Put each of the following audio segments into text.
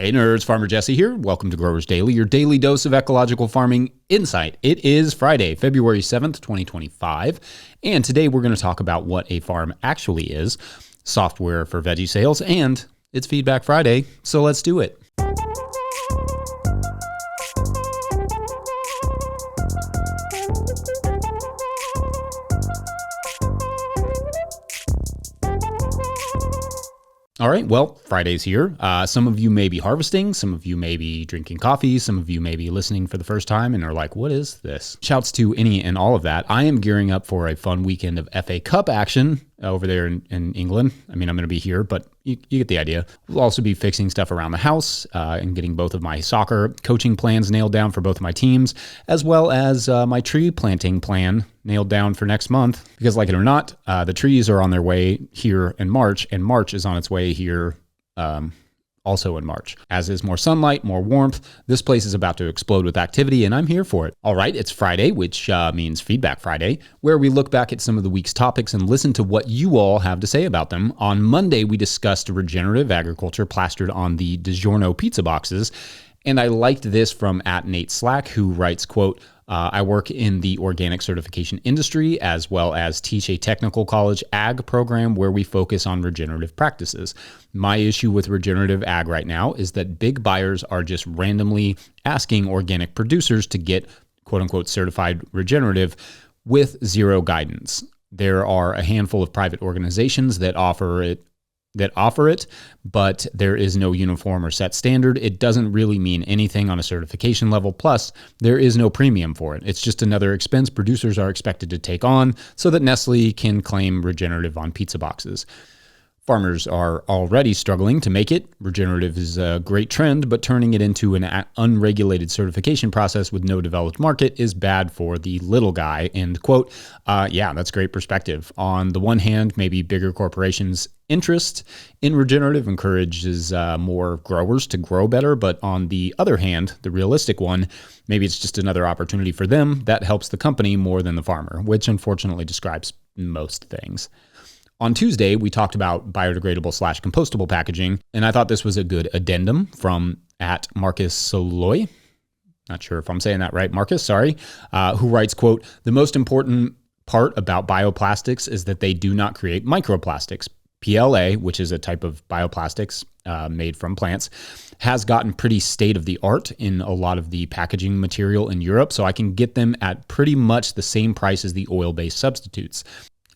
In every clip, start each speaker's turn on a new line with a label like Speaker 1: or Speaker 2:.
Speaker 1: Hey nerds, Farmer Jesse here. Welcome to Growers Daily, your daily dose of ecological farming insight. It is Friday, February 7th, 2025, and today we're going to talk about what a farm actually is, software for veggie sales, and it's Feedback Friday, so let's do it. All right, well, Friday's here. Some of you may be harvesting, some of you may be drinking coffee, some of you may be listening for the first time and are like, what is this? Shouts to any and all of that. I am gearing up for a fun weekend of FA Cup action over there in England. I mean, I'm going to be here, but you get the idea. We'll also be fixing stuff around the house and getting both of my soccer coaching plans nailed down for both of my teams, as well as my tree planting plan nailed down for next month. Because like it or not, the trees are on their way here in March, and March is on its way here also in March. As is more sunlight, more warmth, this place is about to explode with activity, and I'm here for it. All right, it's Friday, which means Feedback Friday, where we look back at some of the week's topics and listen to what you all have to say about them. On Monday, we discussed regenerative agriculture plastered on the DiGiorno pizza boxes, and I liked this from @NateSlack, who writes, quote, I work in the organic certification industry as well as teach a technical college ag program where we focus on regenerative practices. My issue with regenerative ag right now is that big buyers are just randomly asking organic producers to get quote unquote certified regenerative with zero guidance. There are a handful of private organizations that offer it, but there is no uniform or set standard. It doesn't really mean anything on a certification level. Plus, there is no premium for it. It's just another expense producers are expected to take on so that Nestle can claim regenerative on pizza boxes. Farmers are already struggling to make it. Regenerative is a great trend, but turning it into an unregulated certification process with no developed market is bad for the little guy, end quote. Yeah, that's great perspective. On the one hand, maybe bigger corporations' interest in regenerative encourages more growers to grow better, but on the other hand, the realistic one, maybe it's just another opportunity for them that helps the company more than the farmer, which unfortunately describes most things. On Tuesday, we talked about biodegradable/compostable packaging, and I thought this was a good addendum from @Marcus Soloy. Not sure if I'm saying that right, Marcus, sorry, who writes, quote, the most important part about bioplastics is that they do not create microplastics. PLA, which is a type of bioplastics made from plants, has gotten pretty state of the art in a lot of the packaging material in Europe, so I can get them at pretty much the same price as the oil-based substitutes.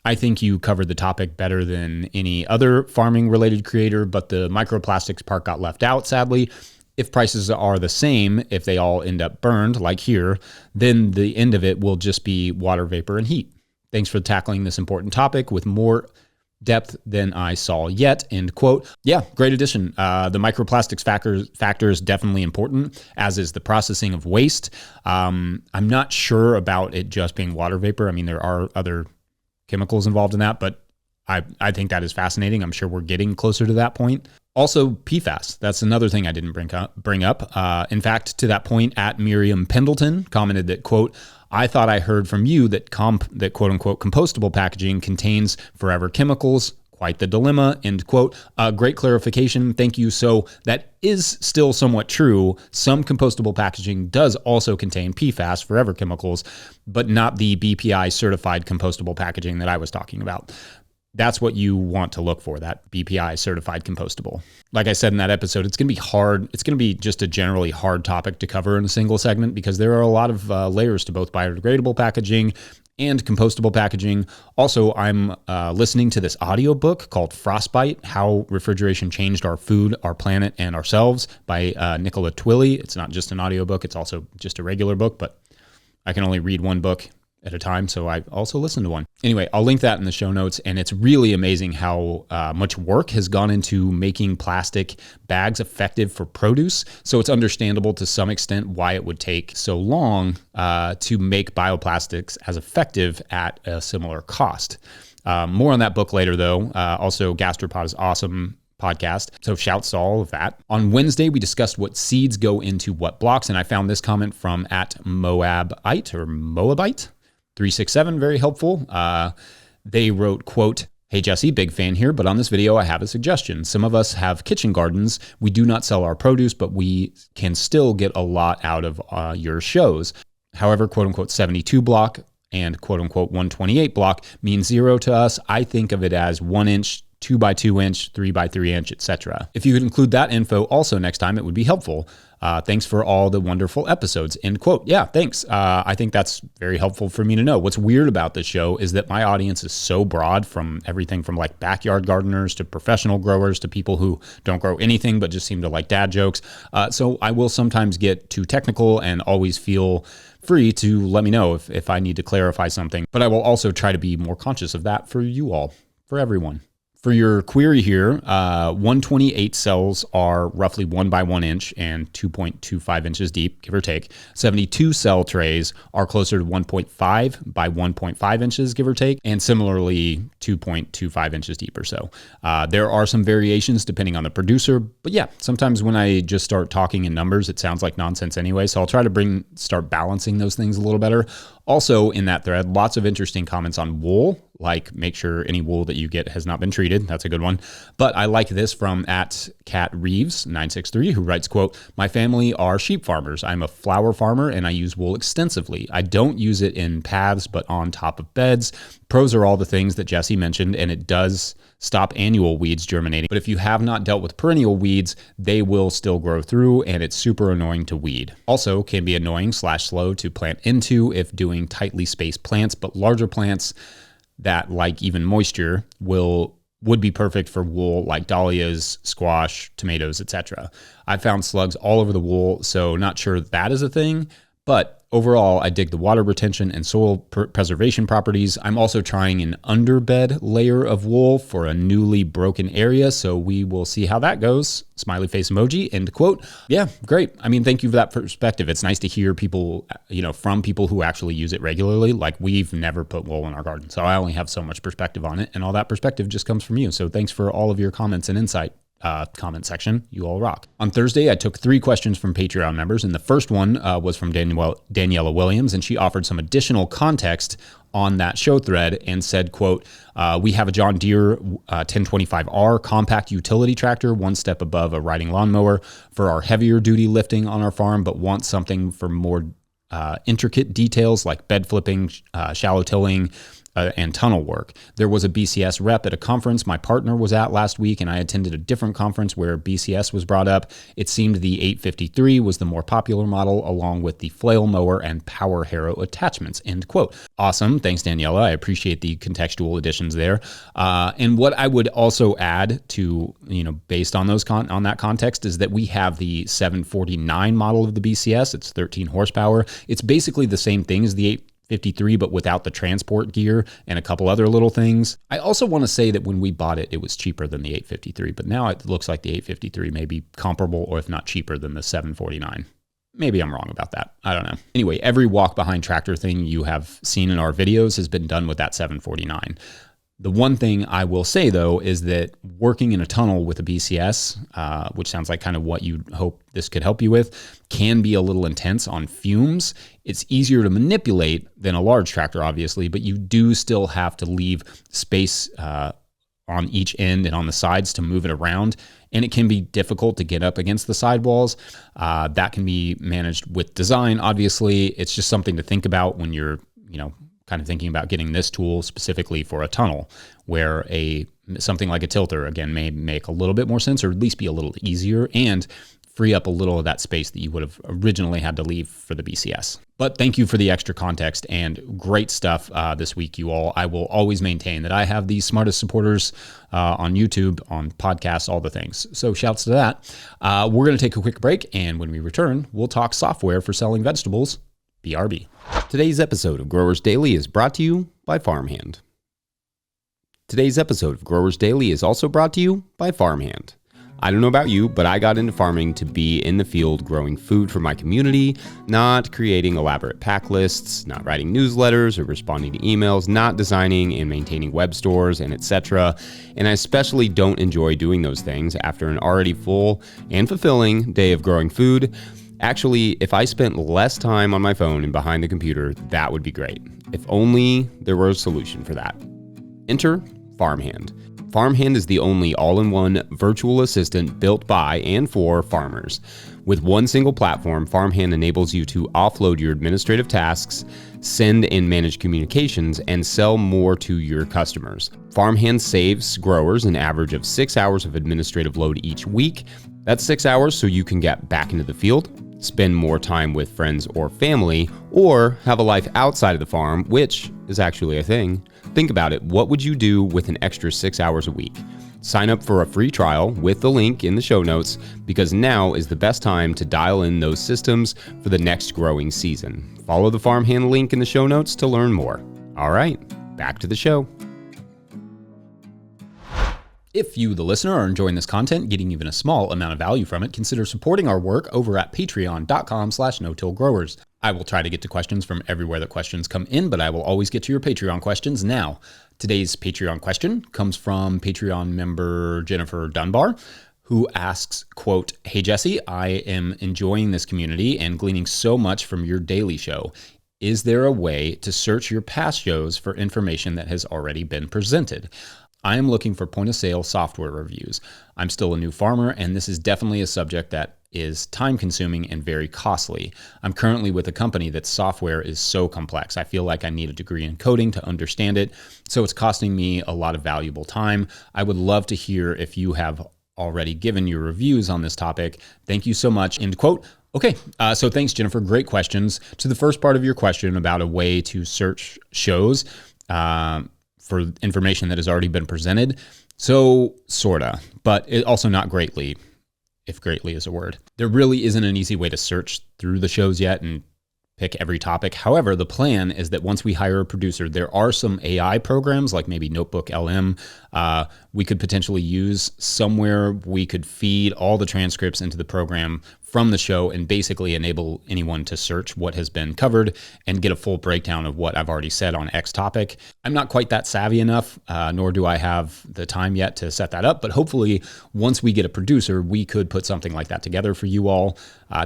Speaker 1: I think you covered the topic better than any other farming-related creator, but the microplastics part got left out, sadly. If prices are the same, if they all end up burned, like here, then the end of it will just be water vapor and heat. Thanks for tackling this important topic with more depth than I saw yet, end quote. Yeah, great addition. The microplastics factor is definitely important, as is the processing of waste. I'm not sure about it just being water vapor. I mean, there are other chemicals involved in that, but I think that is fascinating. I'm sure we're getting closer to that point. Also, PFAS. That's another thing I didn't bring up. In fact, to that point, @Miriam Pendleton commented that, quote, I thought I heard from you that quote unquote compostable packaging contains forever chemicals. Quite the dilemma, end quote. Great clarification. Thank you. So that is still somewhat true. Some compostable packaging does also contain PFAS, forever chemicals, but not the BPI certified compostable packaging that I was talking about. That's what you want to look for, that BPI certified compostable. Like I said in that episode, it's going to be hard. It's going to be just a generally hard topic to cover in a single segment because there are a lot of layers to both biodegradable packaging and compostable packaging. Also, I'm listening to this audiobook called Frostbite, How Refrigeration Changed Our Food, Our Planet, and Ourselves by Nicola Twilley. It's not just an audiobook, it's also just a regular book, but I can only read one book at a time, so I also listened to one. Anyway, I'll link that in the show notes, and it's really amazing how much work has gone into making plastic bags effective for produce, so it's understandable to some extent why it would take so long to make bioplastics as effective at a similar cost. More on that book later, though. Also, Gastropod is awesome podcast, so shouts to all of that. On Wednesday, we discussed what seeds go into what blocks, and I found this comment from @Moabite or Moabite 367 very helpful. They wrote, quote, Hey Jesse, big fan here, but on this video I have a suggestion. Some of us have kitchen gardens. We do not sell our produce, but we can still get a lot out of your shows. However, quote unquote 72 block and quote unquote 128 block means zero to us. I think of it as 1 inch, 2 by 2 inch, 3 by 3 inch, etc. If you could include that info also next time, it would be helpful. Thanks for all the wonderful episodes, end quote. Yeah, thanks. I think that's very helpful for me to know. What's weird about this show is that my audience is so broad, from everything from like backyard gardeners to professional growers to people who don't grow anything but just seem to like dad jokes. So I will sometimes get too technical and always feel free to let me know if I need to clarify something. But I will also try to be more conscious of that for you all, for everyone. For your query here, 128 cells are roughly 1 by 1 inch and 2.25 inches deep, give or take. 72 cell trays are closer to 1.5 by 1.5 inches, give or take, and similarly 2.25 inches deep or so. There are some variations depending on the producer, but yeah, sometimes when I just start talking in numbers, it sounds like nonsense anyway, so I'll try to start balancing those things a little better. Also in that thread, lots of interesting comments on wool, like make sure any wool that you get has not been treated. That's a good one. But I like this from @CatReeves963, who writes, quote, "My family are sheep farmers. I'm a flower farmer and I use wool extensively. I don't use it in paths, but on top of beds. Pros are all the things that Jesse mentioned, and it does stop annual weeds germinating. But if you have not dealt with perennial weeds, they will still grow through, and it's super annoying to weed. Also can be annoying/slow to plant into if doing tightly spaced plants, but larger plants that like even moisture would be perfect for wool, like dahlias, squash, tomatoes, etc. I found slugs all over the wool, so not sure that is a thing, but overall, I dig the water retention and soil preservation properties. I'm also trying an underbed layer of wool for a newly broken area, so we will see how that goes. Smiley face emoji, end quote. Yeah, great. I mean, thank you for that perspective. It's nice to hear people, from people who actually use it regularly. Like, we've never put wool in our garden, so I only have so much perspective on it, and all that perspective just comes from you. So thanks for all of your comments and insight. Comment section. You all rock. On Thursday, I took 3 questions from Patreon members, and the first one was from Daniela Williams, and she offered some additional context on that show thread and said, quote, "We have a John Deere 1025R compact utility tractor, one step above a riding lawnmower for our heavier duty lifting on our farm, but want something for more intricate details like bed flipping, shallow tilling, and tunnel work. There was a BCS rep at a conference my partner was at last week, and I attended a different conference where BCS was brought up. It seemed the 853 was the more popular model, along with the flail mower and power harrow attachments," end quote. Awesome. Thanks, Daniela. I appreciate the contextual additions there. And what I would also add to, based on those on that context, is that we have the 749 model of the BCS. It's 13 horsepower. It's basically the same thing as the 853, but without the transport gear and a couple other little things. I also want to say that when we bought it, it was cheaper than the 853, but now it looks like the 853 may be comparable, or if not cheaper, than the 749. Maybe I'm wrong about that. I don't know. Anyway, every walk behind tractor thing you have seen in our videos has been done with that 749. The one thing I will say, though, is that working in a tunnel with a BCS, which sounds like kind of what you hope this could help you with, can be a little intense on fumes. It's easier to manipulate than a large tractor, obviously, but you do still have to leave space on each end and on the sides to move it around. And it can be difficult to get up against the sidewalls. That can be managed with design, obviously. It's just something to think about when you're, kind of thinking about getting this tool specifically for a tunnel, where something like a tilter, again, may make a little bit more sense, or at least be a little easier and free up a little of that space that you would have originally had to leave for the BCS. But thank you for the extra context and great stuff this week, you all. I will always maintain that I have the smartest supporters on YouTube, on podcasts, all the things. So shouts to that. We're going to take a quick break, and when we return, we'll talk software for selling vegetables. BRB. Today's episode of Growers Daily is brought to you by Farmhand. Today's episode of Growers Daily is also brought to you by Farmhand. I don't know about you, but I got into farming to be in the field growing food for my community, not creating elaborate pack lists, not writing newsletters or responding to emails, not designing and maintaining web stores, and etc. And I especially don't enjoy doing those things after an already full and fulfilling day of growing food. Actually, if I spent less time on my phone and behind the computer, that would be great. If only there were a solution for that. Enter
Speaker 2: Farmhand. Farmhand is the only all-in-one virtual assistant built by and for farmers. With one single platform, Farmhand enables you to offload your administrative tasks, send and manage communications, and sell more to your customers. Farmhand saves growers an average of 6 hours of administrative load each week. That's 6 hours so you can get back into the field, spend more time with friends or family, or have a life outside of the farm, which is actually a thing. Think about it. What would you do with an extra 6 hours a week? Sign up for a free trial with the link in the show notes, because now is the best time to dial in those systems for the next growing season. Follow the Farmhand link in the show notes to learn more. All right, back to the show.
Speaker 1: If you, the listener, are enjoying this content, getting even a small amount of value from it, consider supporting our work over at patreon.com/no-till-growers. I will try to get to questions from everywhere that questions come in, but I will always get to your Patreon questions now. Today's Patreon question comes from Patreon member Jennifer Dunbar, who asks, quote, "Hey Jesse, I am enjoying this community and gleaning so much from your daily show. Is there a way to search your past shows for information that has already been presented? I am looking for point of sale software reviews. I'm still a new farmer, and this is definitely a subject that is time consuming and very costly. I'm currently with a company that software is so complex. I feel like I need a degree in coding to understand it, so it's costing me a lot of valuable time. I would love to hear if you have already given your reviews on this topic. Thank you so much." End quote. Okay, so thanks, Jennifer. Great questions. To the first part of your question about a way to search shows for information that has already been presented. So, sorta, but it also not greatly, if greatly is a word. There really isn't an easy way to search through the shows yet and pick every topic. However, the plan is that once we hire a producer, there are some AI programs like maybe Notebook LM we could potentially use somewhere. We could feed all the transcripts into the program from the show and basically enable anyone to search what has been covered and get a full breakdown of what I've already said on X topic. I'm not quite that savvy enough, nor do I have the time yet to set that up, but hopefully once we get a producer, we could put something like that together for you all.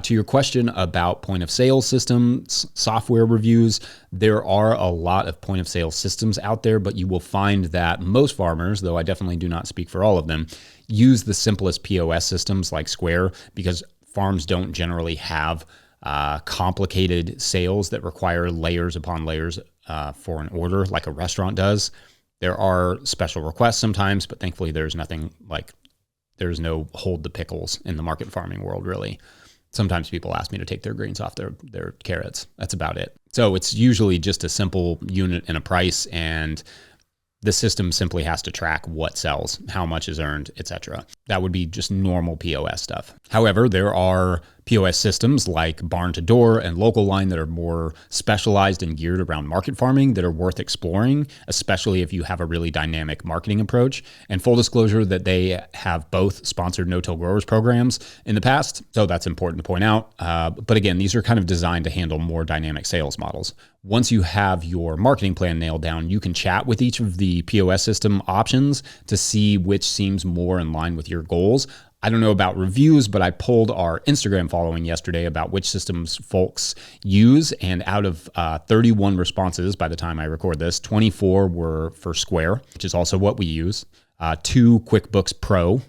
Speaker 1: To your question about point of sale systems, software reviews, there are a lot of point of sale systems out there, but you will find that most farmers, though I definitely do not speak for all of them, use the simplest POS systems like Square, because farms don't generally have complicated sales that require layers upon layers for an order like a restaurant does. There are special requests sometimes, but thankfully there's nothing like, there's no hold the pickles in the market farming world, really. Sometimes people ask me to take their greens off their carrots. That's about it. So it's usually just a simple unit and a price, and the system simply has to track what sells, how much is earned, etc. That would be just normal POS stuff. However, there are POS systems like Barn to Door and Local Line that are more specialized and geared around market farming that are worth exploring, especially if you have a really dynamic marketing approach. And full disclosure that they have both sponsored no-till growers programs in the past, so that's important to point out. But again, these are kind of designed to handle more dynamic sales models. Once you have your marketing plan nailed down, you can chat with each of the POS system options to see which seems more in line with your goals. I don't know about reviews, but I polled our Instagram following yesterday about which systems folks use, and out of 31 responses by the time I record this, 24 were for Square, which is also what we use, 2 QuickBooks Pro,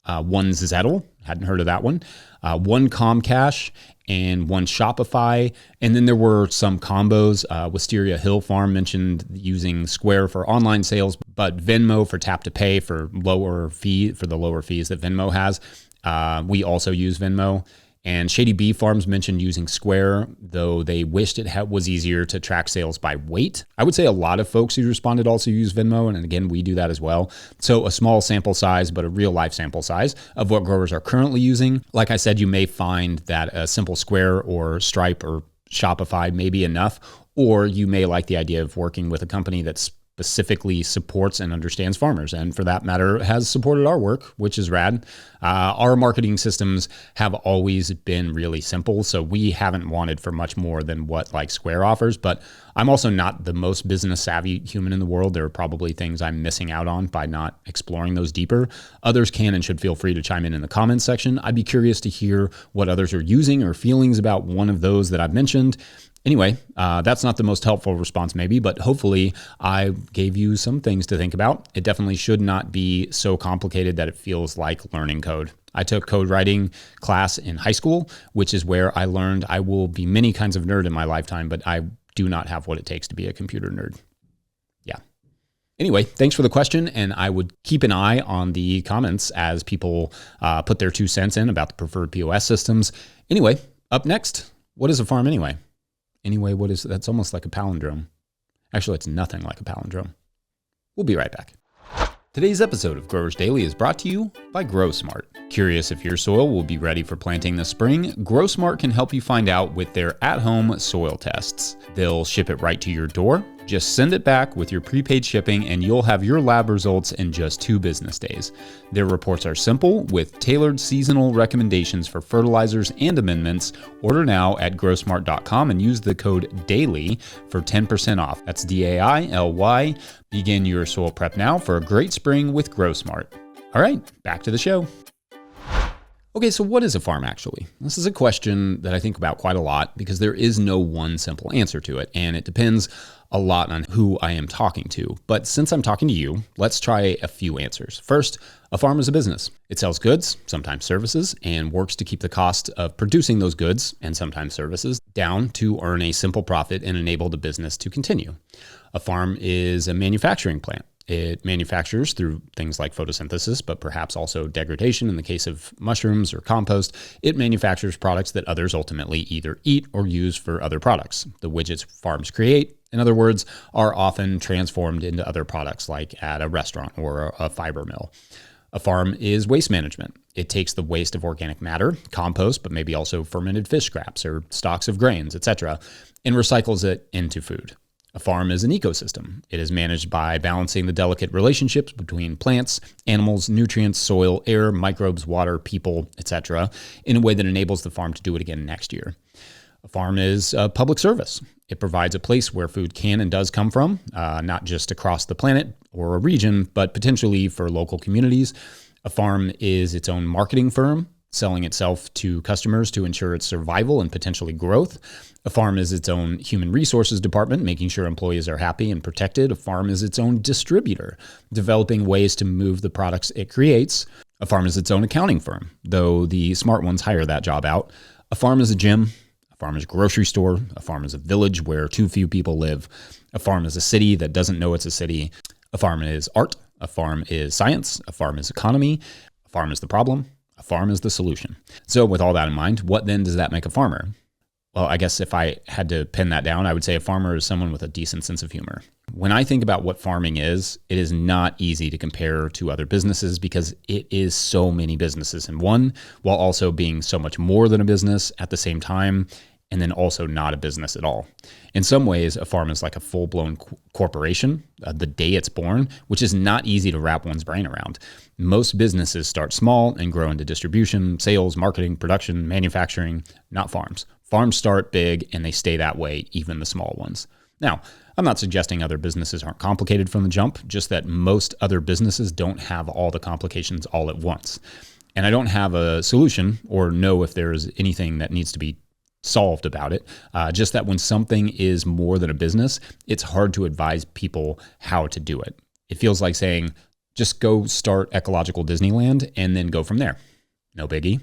Speaker 1: 1 Zettel, hadn't heard of that one, 1 Comcash, and 1 Shopify. And then there were some combos. Wisteria Hill Farm mentioned using Square for online sales, but Venmo for tap to pay for the lower fees that Venmo has. We also use Venmo. And Shady Bee Farms mentioned using Square, though they wished it was easier to track sales by weight. I would say a lot of folks who responded also use Venmo, and again, we do that as well. So a small sample size, but a real life sample size of what growers are currently using. Like I said, you may find that a simple Square or Stripe or Shopify may be enough, or you may like the idea of working with a company that's specifically supports and understands farmers, and for that matter has supported our work, which is rad. Our marketing systems have always been really simple, so we haven't wanted for much more than what like Square offers, but I'm also not the most business savvy human in the world. There are probably things I'm missing out on by not exploring those deeper. Others can and should feel free to chime in the comments section. I'd be curious to hear what others are using or feelings about one of those that I've mentioned. Anyway, that's not the most helpful response maybe, but hopefully I gave you some things to think about. It definitely should not be so complicated that it feels like learning code. I took code writing class in high school, which is where I learned I will be many kinds of nerd in my lifetime, but I do not have what it takes to be a computer nerd. Yeah. Anyway, thanks for the question, and I would keep an eye on the comments as people put their 2 cents in about the preferred POS systems. Anyway, up next, what is a farm anyway? Anyway, that's almost like a palindrome. Actually, it's nothing like a palindrome. We'll be right back. Today's episode of Growers Daily is brought to you by GrowSmart. Curious if your soil will be ready for planting this spring? GrowSmart can help you find out with their at-home soil tests. They'll ship it right to your door. Just send it back with your prepaid shipping and you'll have your lab results in just 2 business days. Their reports are simple with tailored seasonal recommendations for fertilizers and amendments. Order now at growsmart.com and use the code DAILY for 10% off. That's DAILY. Begin your soil prep now for a great spring with GrowSmart. All right, back to the show. Okay, so what is a farm actually? This is a question that I think about quite a lot because there is no one simple answer to it, and it depends a lot on who I am talking to. But since I'm talking to you, let's try a few answers. First, a farm is a business. It sells goods, sometimes services, and works to keep the cost of producing those goods and sometimes services down to earn a simple profit and enable the business to continue. A farm is a manufacturing plant. It manufactures through things like photosynthesis, but perhaps also degradation in the case of mushrooms or compost. It manufactures products that others ultimately either eat or use for other products. The widgets farms create, in other words, are often transformed into other products like at a restaurant or a fiber mill. A farm is waste management. It takes the waste of organic matter, compost, but maybe also fermented fish scraps or stalks of grains, etc., and recycles it into food. A farm is an ecosystem. It is managed by balancing the delicate relationships between plants, animals, nutrients, soil, air, microbes, water, people, etc., in a way that enables the farm to do it again next year. A farm is a public service. It provides a place where food can and does come from, not just across the planet or a region, but potentially for local communities. A farm is its own marketing firm, selling itself to customers to ensure its survival and potentially growth. A farm is its own human resources department, making sure employees are happy and protected. A farm is its own distributor, developing ways to move the products it creates. A farm is its own accounting firm, though the smart ones hire that job out. A farm is a gym. A farm is a grocery store. A farm is a village where too few people live. A farm is a city that doesn't know it's a city. A farm is art. A farm is science. A farm is economy. A farm is the problem. A farm is the solution. So with all that in mind, what then does that make a farmer? Well, I guess if I had to pin that down, I would say a farmer is someone with a decent sense of humor. When I think about what farming is, it is not easy to compare to other businesses because it is so many businesses in one, while also being so much more than a business at the same time, and then also not a business at all. In some ways, a farm is like a full-blown corporation the day it's born, which is not easy to wrap one's brain around. Most businesses start small and grow into distribution, sales, marketing, production, manufacturing, not farms. Farms start big and they stay that way, even the small ones. Now, I'm not suggesting other businesses aren't complicated from the jump, just that most other businesses don't have all the complications all at once. And I don't have a solution or know if there's anything that needs to be solved about it. Just that when something is more than a business, it's hard to advise people how to do it. It feels like saying, just go start ecological Disneyland and then go from there. No biggie.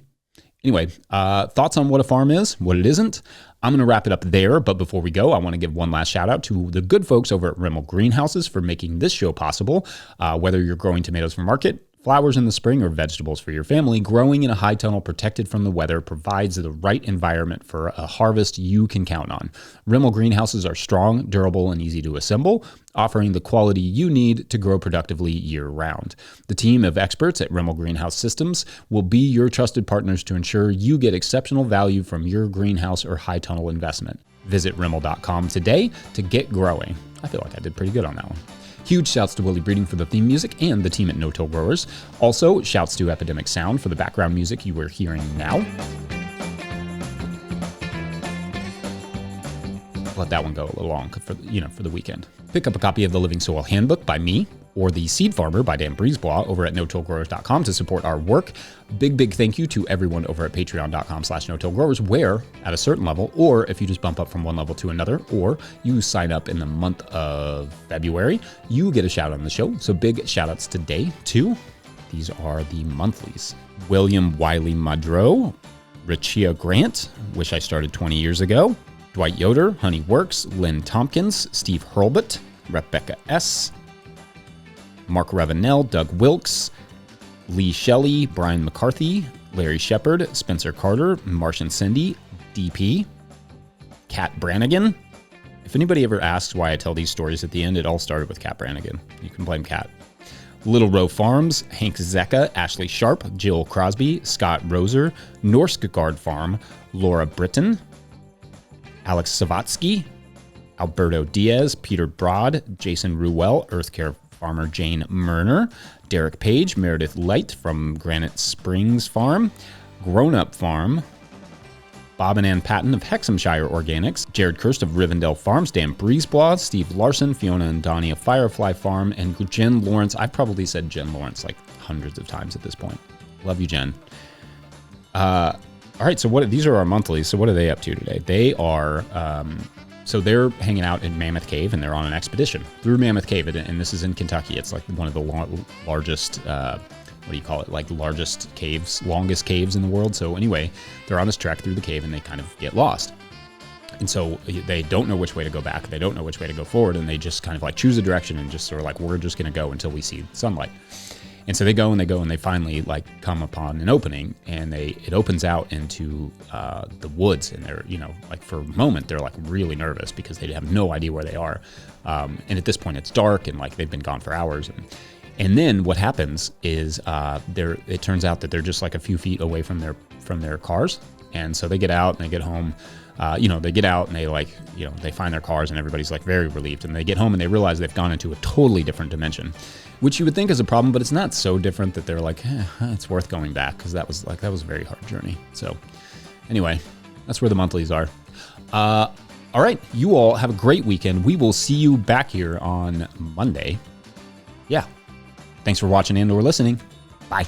Speaker 1: Anyway, thoughts on what a farm is, what it isn't? I'm going to wrap it up there, but before we go, I want to give one last shout out to the good folks over at Rimmel Greenhouses for making this show possible. Whether you're growing tomatoes for market, flowers in the spring, or vegetables for your family, growing in a high tunnel protected from the weather provides the right environment for a harvest you can count on. Rimmel greenhouses are strong, durable, and easy to assemble, offering the quality you need to grow productively year-round. The team of experts at Rimmel Greenhouse Systems will be your trusted partners to ensure you get exceptional value from your greenhouse or high tunnel investment. Visit Rimmel.com today to get growing. I feel like I did pretty good on that one. Huge shouts to Willie Breeding for the theme music and the team at No Till Growers. Also, shouts to Epidemic Sound for the background music you are hearing now. let that one go a little long for the weekend. Pick up a copy of the Living Soil Handbook by me or The Seed Farmer by Dan Brisebois over at no-tillgrowers.com to support our work. Big thank you to everyone over at patreon.com/no-tillgrowers, where at a certain level, or if you just bump up from one level to another, or you sign up in the month of February, you get a shout out on the show. So big shout outs today to, these are the monthlies: William Wiley Madro, Richia Grant, wish I started 20 years ago, Dwight Yoder, Honey Works, Lynn Tompkins, Steve Hurlbut, Rebecca S., Mark Ravenel, Doug Wilkes, Lee Shelley, Brian McCarthy, Larry Shepard, Spencer Carter, Martian Cindy, DP, Kat Brannigan. If anybody ever asks why I tell these stories at the end, it all started with Kat Brannigan. You can blame Kat. Little Row Farms, Hank Zecca, Ashley Sharp, Jill Crosby, Scott Roser, Norskgard Farm, Laura Britton, Alex Savatsky, Alberto Diaz, Peter Broad, Jason Ruel, Earthcare Farmer Jane Murner, Derek Page, Meredith Light from Granite Springs Farm, Grown Up Farm, Bob and Ann Patton of Hexhamshire Organics, Jared Kirst of Rivendell Farms, Dan Brisebois, Steve Larson, Fiona and Donnie of Firefly Farm, and Jen Lawrence. I've probably said Jen Lawrence like hundreds of times at this point. Love you, Jen. All right, so these are our monthlies. So what are they up to today? They are... So they're hanging out in Mammoth Cave, and they're on an expedition through Mammoth Cave, and this is in Kentucky. It's like one of the largest, largest caves, longest caves in the world. So anyway, they're on this trek through the cave, and they kind of get lost. And so they don't know which way to go back. They don't know which way to go forward, and they just kind of like choose a direction and just sort of like, we're just going to go until we see sunlight. And so they go and they finally like come upon an opening, and it opens out into the woods. And they're, like for a moment, they're like really nervous because they have no idea where they are. And at this point it's dark, and like they've been gone for hours. And then what happens is it turns out that they're just like a few feet away from their cars. And so they get out and they get home. They get out and they find their cars, and everybody's like very relieved. And they get home and they realize they've gone into a totally different dimension, which you would think is a problem, but it's not so different that they're like, it's worth going back, because that was a very hard journey. So anyway, that's where the monthlies are. All right, you all have a great weekend. We will see you back here on Monday. Yeah. Thanks for watching and/or listening. Bye.